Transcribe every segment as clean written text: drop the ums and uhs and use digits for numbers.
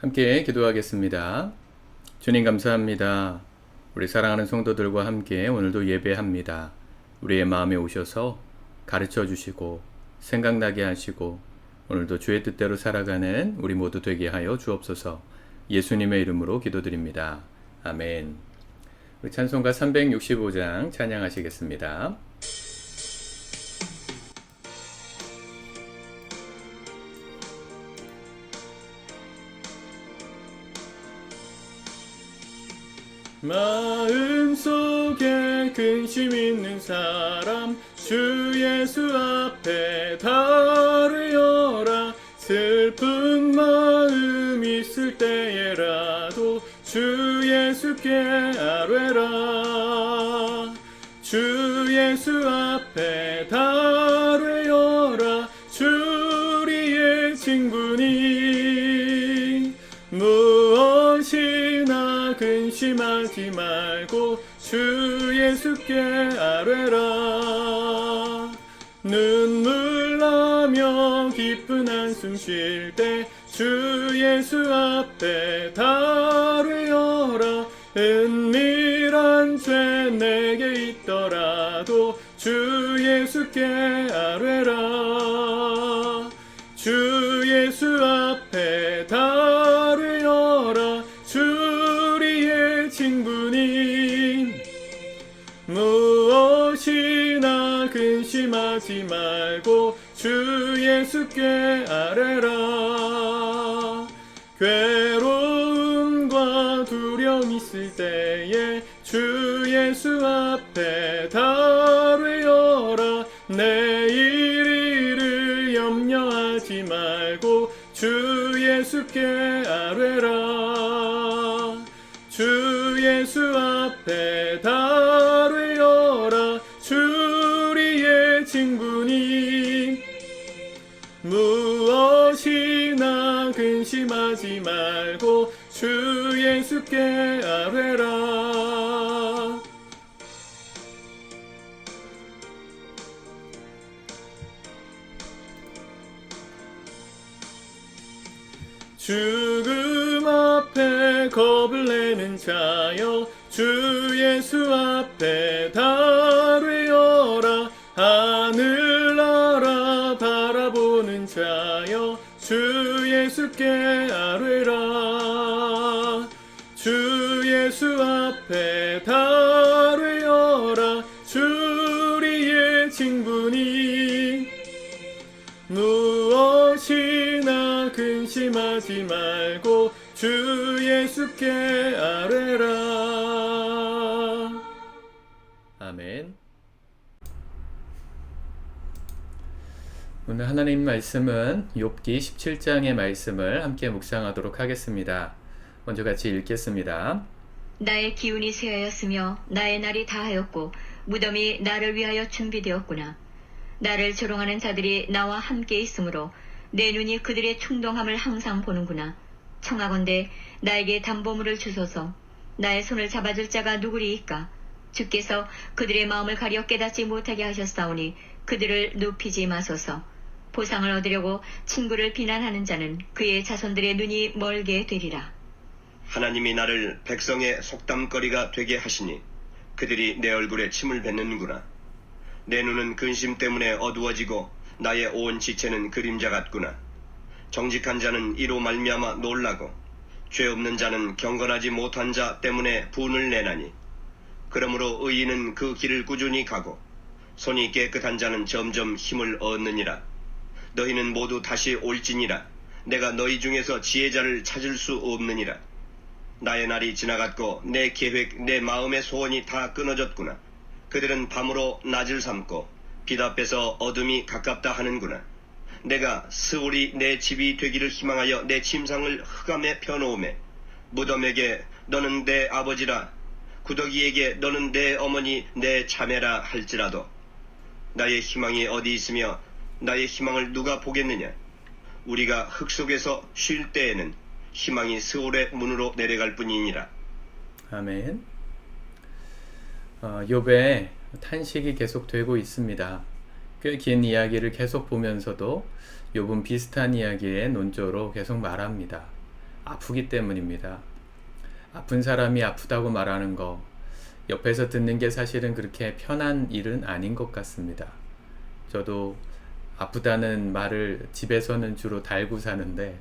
함께 기도하겠습니다. 주님 감사합니다. 우리 사랑하는 성도들과 함께 오늘도 예배합니다. 우리의 마음에 오셔서 가르쳐 주시고 생각나게 하시고 오늘도 주의 뜻대로 살아가는 우리 모두 되게 하여 주옵소서. 예수님의 이름으로 기도드립니다. 아멘. 우리 찬송가 365장 찬양하시겠습니다. 마음속에 근심 있는 사람 주 예수 앞에 다루어라. 슬픈 마음 있을 때에라도 주 예수께 아뢰라. 주 예수 앞에 다루어라. 주 우리의 친구니 무엇이나 근심하지 말고 주 예수께 아뢰라. 눈물 나며 깊은 한숨 쉴 때 주 예수 앞에 다루어라. 은밀한 죄 내게 있더라도 주 예수께 아뢰라. 주 예수 앞에 다루어라. 주 우리의 친구니 무엇이나 근심하지 말고 주 예수께 아뢰라. 괴로움과 두려움 있을 때에 주 예수 앞에 다루어라. 내일 일을 염려하지 말고 주 예수께 아뢰라. 주 예수 앞에 다루어라. 주 우리의 친구니 무엇이나 근심하지 말고 주 예수께 아뢰라. 죽음 앞에 겁을 내는 자여 주 예수 앞에 다루어라. 하늘나라 바라보는 자여 주 예수께 아뢰라. 주 예수 앞에 다루어라. 주 우리의 친구니 무엇이나 근심하지 말고 주 예수께 아뢰라. 아멘. 오늘 하나님 말씀은 욥기 17장의 말씀을 함께 묵상하도록 하겠습니다. 먼저 같이 읽겠습니다. 나의 기운이 쇠하였으며 나의 날이 다하였고 무덤이 나를 위하여 준비되었구나. 나를 조롱하는 자들이 나와 함께 있으므로 내 눈이 그들의 충동함을 항상 보는구나. 청하건대 나에게 담보물을 주소서. 나의 손을 잡아줄 자가 누구리이까? 주께서 그들의 마음을 가려 깨닫지 못하게 하셨사오니 그들을 눕히지 마소서. 보상을 얻으려고 친구를 비난하는 자는 그의 자손들의 눈이 멀게 되리라. 하나님이 나를 백성의 속담거리가 되게 하시니 그들이 내 얼굴에 침을 뱉는구나. 내 눈은 근심 때문에 어두워지고 나의 온 지체는 그림자 같구나. 정직한 자는 이로 말미암아 놀라고 죄 없는 자는 경건하지 못한 자 때문에 분을 내나니 그러므로 의인은 그 길을 꾸준히 가고 손이 깨끗한 자는 점점 힘을 얻느니라. 너희는 모두 다시 올지니라. 내가 너희 중에서 지혜자를 찾을 수 없느니라. 나의 날이 지나갔고 내 계획 내 마음의 소원이 다 끊어졌구나. 그들은 밤으로 낮을 삼고 빛 앞에서 어둠이 가깝다 하는구나. 내가 스올이 내 집이 되기를 희망하여 내 침상을 흑암에 펴놓음에 무덤에게 너는 내 아버지라 구더기에게 너는 내 어머니 내 자매라 할지라도 나의 희망이 어디 있으며 나의 희망을 누가 보겠느냐. 우리가 흙 속에서 쉴 때에는 희망이 스올의 문으로 내려갈 뿐이니라. 아멘. 욥의 탄식이 계속되고 있습니다. 꽤 긴 이야기를 계속 보면서도 욥은 비슷한 이야기의 논조로 계속 말합니다. 아프기 때문입니다. 아픈 사람이 아프다고 말하는 거 옆에서 듣는 게 사실은 그렇게 편한 일은 아닌 것 같습니다. 저도 아프다는 말을 집에서는 주로 달고 사는데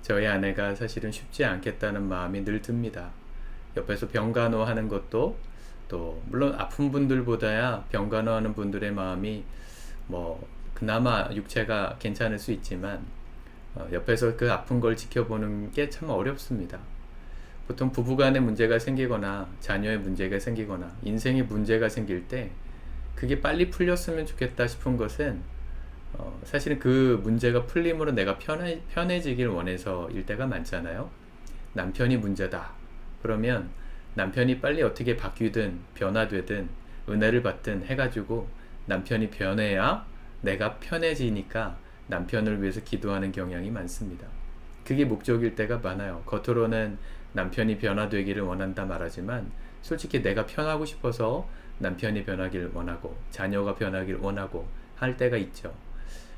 저희 아내가 사실은 쉽지 않겠다는 마음이 늘 듭니다. 옆에서 병간호 하는 것도 또 물론 아픈 분들보다야 병간호 하는 분들의 마음이 뭐 그나마 육체가 괜찮을 수 있지만 옆에서 그 아픈 걸 지켜보는 게 참 어렵습니다. 보통 부부간에 문제가 생기거나 자녀의 문제가 생기거나 인생에 문제가 생길 때 그게 빨리 풀렸으면 좋겠다 싶은 것은 사실은 그 문제가 풀림으로 내가 편해지길 원해서일 때가 많잖아요. 남편이 문제다. 그러면 남편이 빨리 어떻게 바뀌든 변화되든 은혜를 받든 해가지고 남편이 변해야 내가 편해지니까 남편을 위해서 기도하는 경향이 많습니다. 그게 목적일 때가 많아요. 겉으로는 남편이 변화되기를 원한다 말하지만 솔직히 내가 편하고 싶어서 남편이 변하길 원하고 자녀가 변하길 원하고 할 때가 있죠.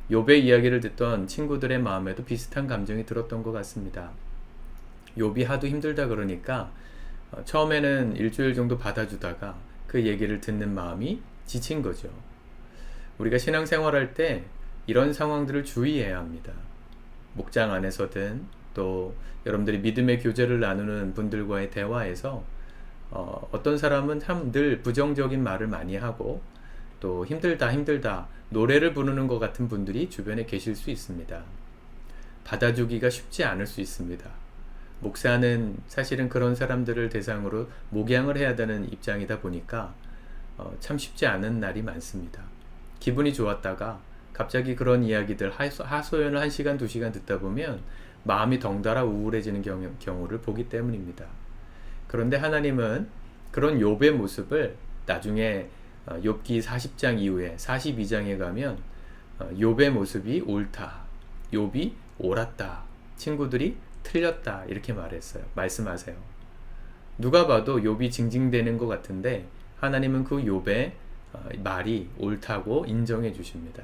욥의 이야기를 듣던 친구들의 마음에도 비슷한 감정이 들었던 것 같습니다. 욥이 하도 힘들다 그러니까 처음에는 일주일 정도 받아주다가 그 얘기를 듣는 마음이 지친 거죠. 우리가 신앙생활할 때 이런 상황들을 주의해야 합니다. 목장 안에서든 또 여러분들이 믿음의 교제를 나누는 분들과의 대화에서 어떤 사람은 참 늘 부정적인 말을 많이 하고 또 힘들다 노래를 부르는 것 같은 분들이 주변에 계실 수 있습니다. 받아주기가 쉽지 않을 수 있습니다. 목사는 사실은 그런 사람들을 대상으로 목양을 해야 되는 입장이다 보니까 참 쉽지 않은 날이 많습니다. 기분이 좋았다가 갑자기 그런 이야기들 하소연을 1시간 2시간 듣다 보면 마음이 덩달아 우울해지는 경우를 보기 때문입니다. 그런데 하나님은 그런 욥의 모습을 나중에 욥기 40장 이후에 42장에 가면 욥의 모습이 옳다, 욥이 옳았다, 친구들이 틀렸다 이렇게 말씀하세요. 누가 봐도 욥이 징징대는 것 같은데 하나님은 그 욥의 말이 옳다고 인정해 주십니다.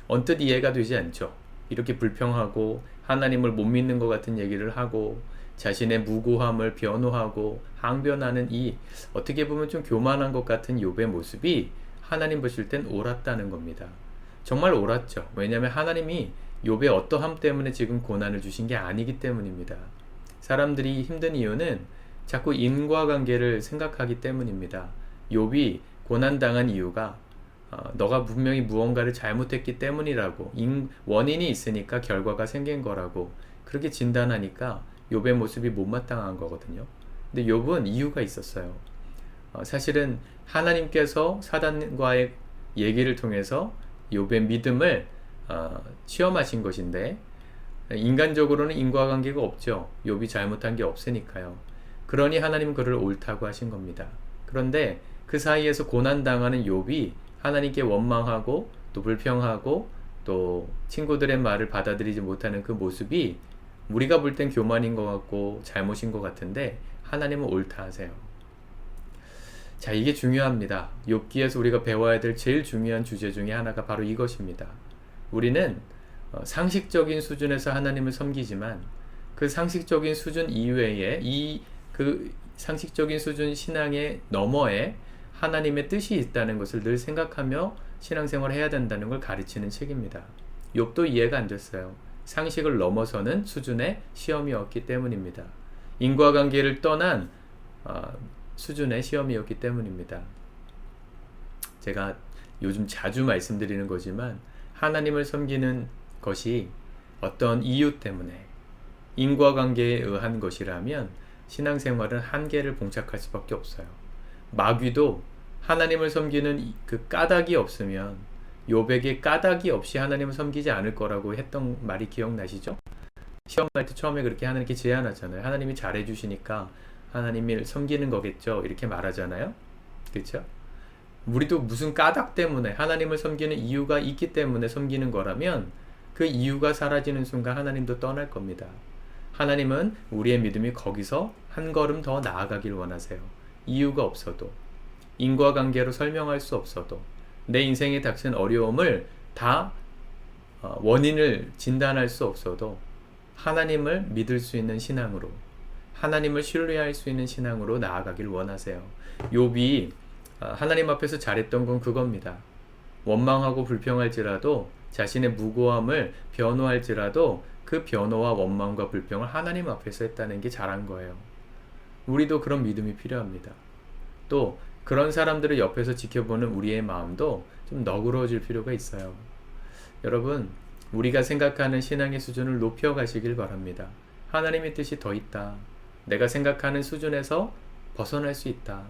언뜻 이해가 되지 않죠. 이렇게 불평하고 하나님을 못 믿는 것 같은 얘기를 하고 자신의 무고함을 변호하고 항변하는 이 어떻게 보면 좀 교만한 것 같은 욥의 모습이 하나님 보실 땐 옳았다는 겁니다. 정말 옳았죠. 왜냐하면 하나님이 욥의 어떠함 때문에 지금 고난을 주신 게 아니기 때문입니다. 사람들이 힘든 이유는 자꾸 인과관계를 생각하기 때문입니다. 욥이 고난당한 이유가 너가 분명히 무언가를 잘못했기 때문이라고 원인이 있으니까 결과가 생긴 거라고 그렇게 진단하니까 욥의 모습이 못마땅한 거거든요. 근데 욥은 이유가 있었어요. 사실은 하나님께서 사단과의 얘기를 통해서 욥의 믿음을 시험하신 것인데 인간적으로는 인과관계가 없죠. 욥이 잘못한 게 없으니까요. 그러니 하나님은 그를 옳다고 하신 겁니다. 그런데 그 사이에서 고난당하는 욥이 하나님께 원망하고 또 불평하고 또 친구들의 말을 받아들이지 못하는 그 모습이 우리가 볼 땐 교만인 것 같고 잘못인 것 같은데 하나님은 옳다 하세요. 자, 이게 중요합니다. 욥기에서 우리가 배워야 될 제일 중요한 주제 중에 하나가 바로 이것입니다. 우리는 상식적인 수준에서 하나님을 섬기지만 그 상식적인 수준 이외에 그 상식적인 수준 신앙의 너머에 하나님의 뜻이 있다는 것을 늘 생각하며 신앙생활을 해야 된다는 걸 가르치는 책입니다. 욥도 이해가 안 됐어요. 상식을 넘어서는 수준의 시험이었기 때문입니다. 인과관계를 떠난 수준의 시험이었기 때문입니다. 제가 요즘 자주 말씀드리는 거지만 하나님을 섬기는 것이 어떤 이유 때문에 인과관계에 의한 것이라면 신앙생활은 한계를 봉착할 수밖에 없어요. 마귀도 하나님을 섬기는 그 까닭이 없으면 욥에게 까닭이 없이 하나님을 섬기지 않을 거라고 했던 말이 기억나시죠? 시험할 때 처음에 그렇게 하나님께 제안하잖아요. 하나님이 잘해주시니까 하나님을 섬기는 거겠죠. 이렇게 말하잖아요. 그렇죠? 우리도 무슨 까닭 때문에 하나님을 섬기는 이유가 있기 때문에 섬기는 거라면 그 이유가 사라지는 순간 하나님도 떠날 겁니다. 하나님은 우리의 믿음이 거기서 한 걸음 더 나아가길 원하세요. 이유가 없어도 인과관계로 설명할 수 없어도 내 인생에 닥친 어려움을 다 원인을 진단할 수 없어도 하나님을 믿을 수 있는 신앙으로 하나님을 신뢰할 수 있는 신앙으로 나아가길 원하세요. 욥이 하나님 앞에서 잘했던 건 그겁니다. 원망하고 불평할지라도 자신의 무고함을 변호할지라도 그 변호와 원망과 불평을 하나님 앞에서 했다는 게 잘한 거예요. 우리도 그런 믿음이 필요합니다. 또 그런 사람들을 옆에서 지켜보는 우리의 마음도 좀 너그러워질 필요가 있어요. 여러분, 우리가 생각하는 신앙의 수준을 높여가시길 바랍니다. 하나님의 뜻이 더 있다. 내가 생각하는 수준에서 벗어날 수 있다.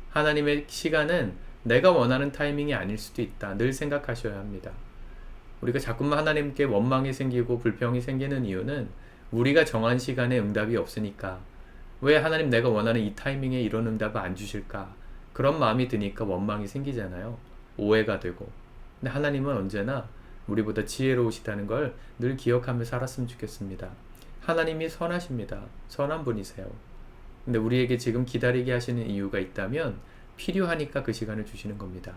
하나님의 시간은 내가 원하는 타이밍이 아닐 수도 있다. 늘 생각하셔야 합니다. 우리가 자꾸만 하나님께 원망이 생기고 불평이 생기는 이유는 우리가 정한 시간에 응답이 없으니까, 왜 하나님 내가 원하는 이 타이밍에 이런 응답을 안 주실까? 그런 마음이 드니까 원망이 생기잖아요. 오해가 되고. 근데 하나님은 언제나 우리보다 지혜로우시다는 걸 늘 기억하며 살았으면 좋겠습니다. 하나님이 선하십니다. 선한 분이세요. 근데 우리에게 지금 기다리게 하시는 이유가 있다면 필요하니까 그 시간을 주시는 겁니다.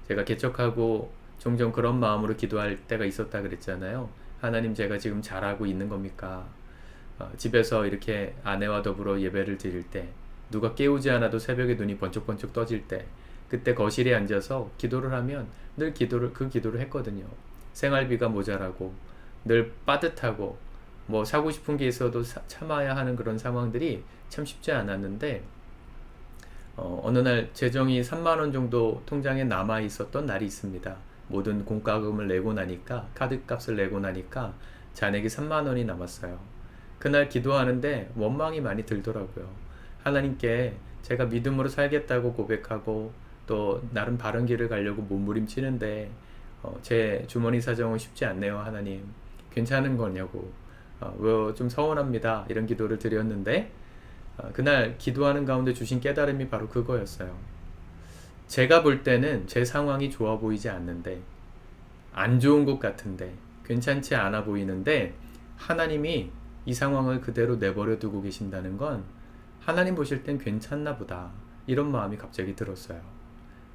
제가 개척하고 종종 그런 마음으로 기도할 때가 있었다 그랬잖아요. 하나님, 제가 지금 잘하고 있는 겁니까? 집에서 이렇게 아내와 더불어 예배를 드릴 때, 누가 깨우지 않아도 새벽에 눈이 번쩍번쩍 떠질 때, 그때 거실에 앉아서 기도를 하면 늘 그 기도를 했거든요. 생활비가 모자라고 늘 빠듯하고 뭐 사고 싶은 게 있어도 참아야 하는 그런 상황들이 참 쉽지 않았는데, 어느 날 재정이 3만 원 정도 통장에 남아 있었던 날이 있습니다. 모든 공과금을 내고 나니까, 카드값을 내고 나니까 잔액이 3만 원이 남았어요. 그날 기도하는데 원망이 많이 들더라고요. 하나님께 제가 믿음으로 살겠다고 고백하고 또 나름 바른 길을 가려고 몸부림치는데 제 주머니 사정은 쉽지 않네요. 하나님, 괜찮은 거냐고, 좀 서운합니다, 이런 기도를 드렸는데, 그날 기도하는 가운데 주신 깨달음이 바로 그거였어요. 제가 볼 때는 제 상황이 좋아 보이지 않는데, 안 좋은 것 같은데, 괜찮지 않아 보이는데, 하나님이 이 상황을 그대로 내버려 두고 계신다는 건 하나님 보실 땐 괜찮나 보다, 이런 마음이 갑자기 들었어요.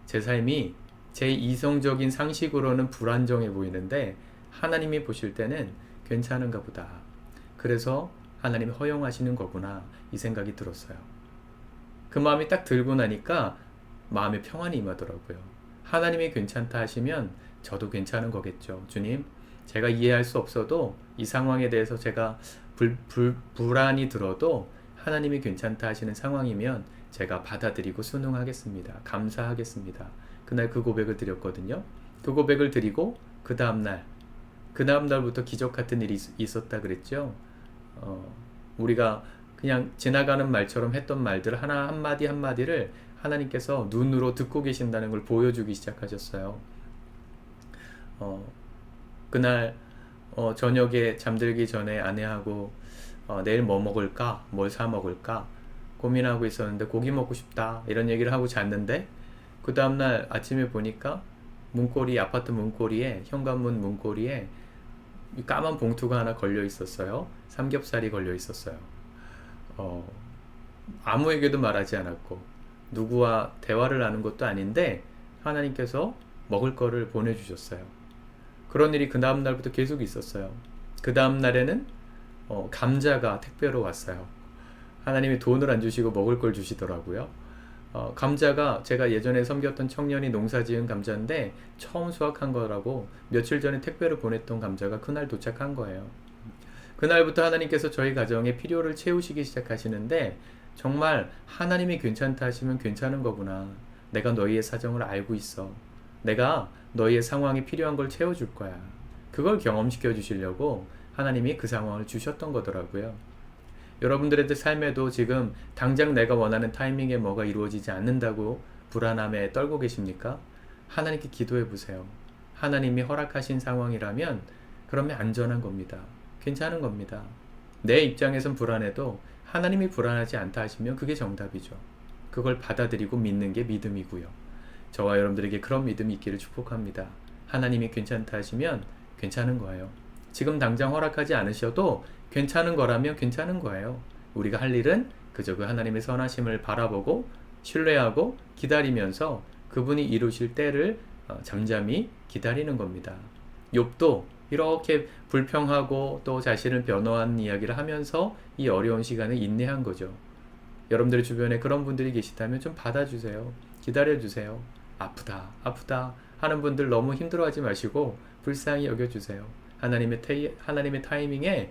제 삶이 제 이성적인 상식으로는 불안정해 보이는데 하나님이 보실 때는 괜찮은가 보다. 그래서 하나님이 허용하시는 거구나, 이 생각이 들었어요. 그 마음이 딱 들고 나니까 마음에 평안이 임하더라고요. 하나님이 괜찮다 하시면 저도 괜찮은 거겠죠. 주님, 제가 이해할 수 없어도 이 상황에 대해서 제가 불안이 들어도 하나님이 괜찮다 하시는 상황이면 제가 받아들이고 순응하겠습니다. 감사하겠습니다. 그날 그 고백을 드렸거든요. 그 고백을 드리고 그 다음날부터 기적 같은 일이 있었다 그랬죠. 우리가 그냥 지나가는 말처럼 했던 말들 한마디 한마디를 하나님께서 눈으로 듣고 계신다는 걸 보여주기 시작하셨어요. 그날 저녁에 잠들기 전에 아내하고 내일 뭐 먹을까? 뭘 사 먹을까? 고민하고 있었는데 고기 먹고 싶다, 이런 얘기를 하고 잤는데, 그 다음날 아침에 보니까 아파트 문고리에, 현관문 문고리에 까만 봉투가 하나 걸려 있었어요. 삼겹살이 걸려 있었어요. 아무에게도 말하지 않았고 누구와 대화를 나눈 것도 아닌데 하나님께서 먹을 거를 보내주셨어요. 그런 일이 그 다음날부터 계속 있었어요. 그 다음날에는 감자가 택배로 왔어요. 하나님이 돈을 안 주시고 먹을 걸 주시더라고요. 감자가 제가 예전에 섬겼던 청년이 농사지은 감자인데 처음 수확한 거라고 며칠 전에 택배로 보냈던 감자가 그날 도착한 거예요. 그날부터 하나님께서 저희 가정의 필요를 채우시기 시작하시는데, 정말 하나님이 괜찮다 하시면 괜찮은 거구나. 내가 너희의 사정을 알고 있어. 내가 너희의 상황이 필요한 걸 채워줄 거야. 그걸 경험시켜 주시려고 하나님이 그 상황을 주셨던 거더라고요. 여러분들의 삶에도 지금 당장 내가 원하는 타이밍에 뭐가 이루어지지 않는다고 불안함에 떨고 계십니까? 하나님께 기도해 보세요. 하나님이 허락하신 상황이라면 그러면 안전한 겁니다. 괜찮은 겁니다. 내 입장에선 불안해도 하나님이 불안하지 않다 하시면 그게 정답이죠. 그걸 받아들이고 믿는 게 믿음이고요. 저와 여러분들에게 그런 믿음이 있기를 축복합니다. 하나님이 괜찮다 하시면 괜찮은 거예요. 지금 당장 허락하지 않으셔도 괜찮은 거라면 괜찮은 거예요. 우리가 할 일은 그저 그 하나님의 선하심을 바라보고 신뢰하고 기다리면서 그분이 이루실 때를 잠잠히 기다리는 겁니다. 욥도 이렇게 불평하고 또 자신을 변호하는 이야기를 하면서 이 어려운 시간을 인내한 거죠. 여러분들 주변에 그런 분들이 계시다면 좀 받아주세요. 기다려주세요. 아프다, 아프다 하는 분들 너무 힘들어하지 마시고 불쌍히 여겨주세요. 하나님의 타이밍에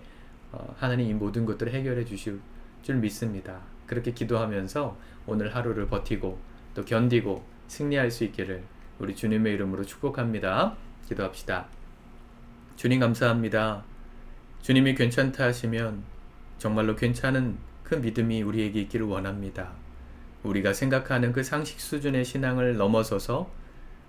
하나님 이 모든 것들을 해결해 주실 줄 믿습니다. 그렇게 기도하면서 오늘 하루를 버티고 또 견디고 승리할 수 있기를 우리 주님의 이름으로 축복합니다. 기도합시다. 주님 감사합니다. 주님이 괜찮다 하시면 정말로 괜찮은 그 믿음이 우리에게 있기를 원합니다. 우리가 생각하는 그 상식 수준의 신앙을 넘어서서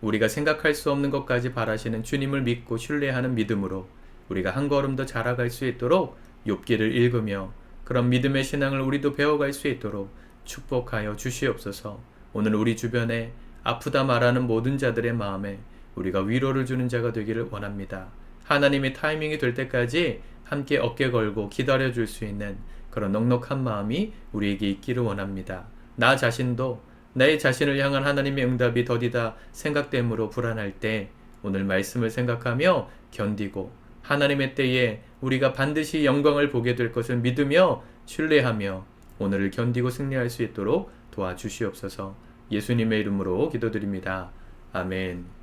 우리가 생각할 수 없는 것까지 바라시는 주님을 믿고 신뢰하는 믿음으로 우리가 한 걸음 더 자라갈 수 있도록 욥기를 읽으며 그런 믿음의 신앙을 우리도 배워갈 수 있도록 축복하여 주시옵소서. 오늘 우리 주변에 아프다 말하는 모든 자들의 마음에 우리가 위로를 주는 자가 되기를 원합니다. 하나님의 타이밍이 될 때까지 함께 어깨 걸고 기다려줄 수 있는 그런 넉넉한 마음이 우리에게 있기를 원합니다. 나 자신도 내 자신을 향한 하나님의 응답이 더디다 생각됨으로 불안할 때 오늘 말씀을 생각하며 견디고 하나님의 때에 우리가 반드시 영광을 보게 될 것을 믿으며 신뢰하며 오늘을 견디고 승리할 수 있도록 도와주시옵소서. 예수님의 이름으로 기도드립니다. 아멘.